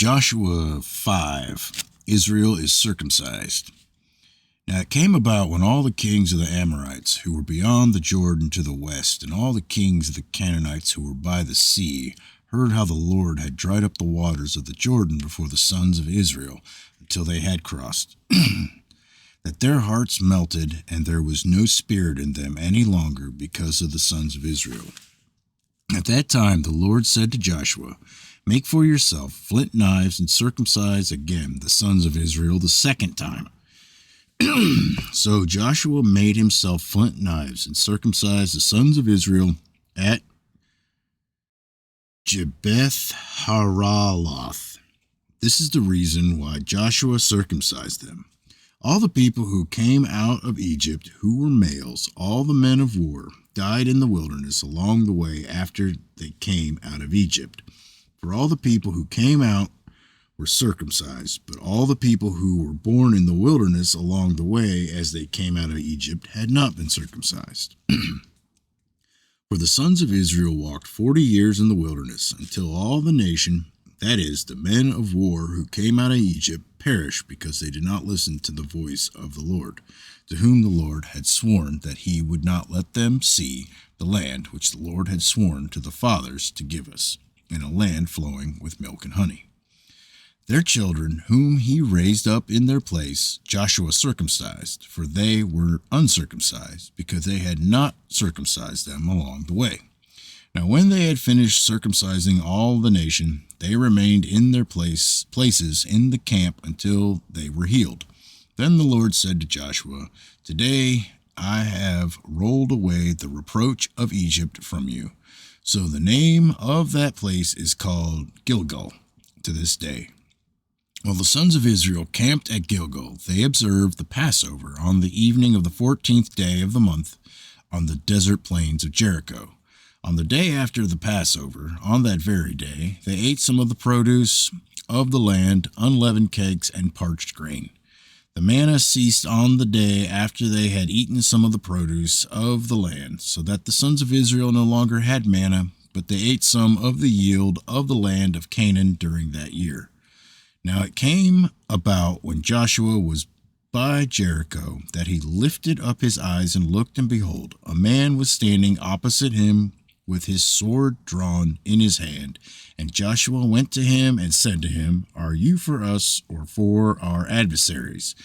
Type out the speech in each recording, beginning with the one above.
Joshua 5, Israel is circumcised. Now it came about when all the kings of the Amorites who were beyond the Jordan to the west, and all the kings of the Canaanites who were by the sea, heard how the Lord had dried up the waters of the Jordan before the sons of Israel until they had crossed, that their hearts melted, and there was no spirit in them any longer because of the sons of Israel. At that time the Lord said to Joshua, "Make for yourself flint knives and circumcise again the sons of Israel the second time." So Joshua made himself flint knives and circumcised the sons of Israel at Jabbeth Haraloth. This is the reason why Joshua circumcised them. All the people who came out of Egypt, who were males, all the men of war, died in the wilderness along the way after they came out of Egypt. For all the people who came out were circumcised, but all the people who were born in the wilderness along the way as they came out of Egypt had not been circumcised. For the sons of Israel walked 40 years in the wilderness until all the nation, that is, the men of war who came out of Egypt, perished because they did not listen to the voice of the Lord, to whom the Lord had sworn that he would not let them see the land which the Lord had sworn to the fathers to give us, in a land flowing with milk and honey. Their children, whom he raised up in their place, Joshua circumcised, for they were uncircumcised, because they had not circumcised them along the way. Now when they had finished circumcising all the nation, they remained in their places in the camp until they were healed. Then the Lord said to Joshua, "Today I have rolled away the reproach of Egypt from you." So the name of that place is called Gilgal to this day. While the sons of Israel camped at Gilgal, they observed the Passover on the evening of the 14th day of the month on the desert plains of Jericho. On the day after the Passover, on that very day, they ate some of the produce of the land, unleavened cakes, and parched grain. The manna ceased on the day after they had eaten some of the produce of the land, so that the sons of Israel no longer had manna, but they ate some of the yield of the land of Canaan during that year. Now it came about when Joshua was by Jericho that he lifted up his eyes and looked, and behold, a man was standing opposite him with his sword drawn in his hand. And Joshua went to him and said to him, "Are you for us or for our adversaries?"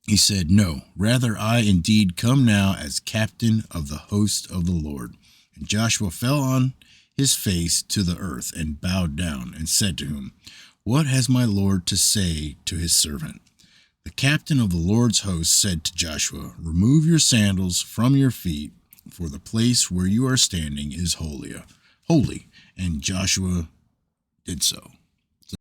He said, "No, rather I indeed come now as captain of the host of the Lord." And Joshua fell on his face to the earth and bowed down and said to him, "What has my Lord to say to his servant?" The captain of the Lord's host said to Joshua, "Remove your sandals from your feet, for the place where you are standing is holy." And Joshua did so.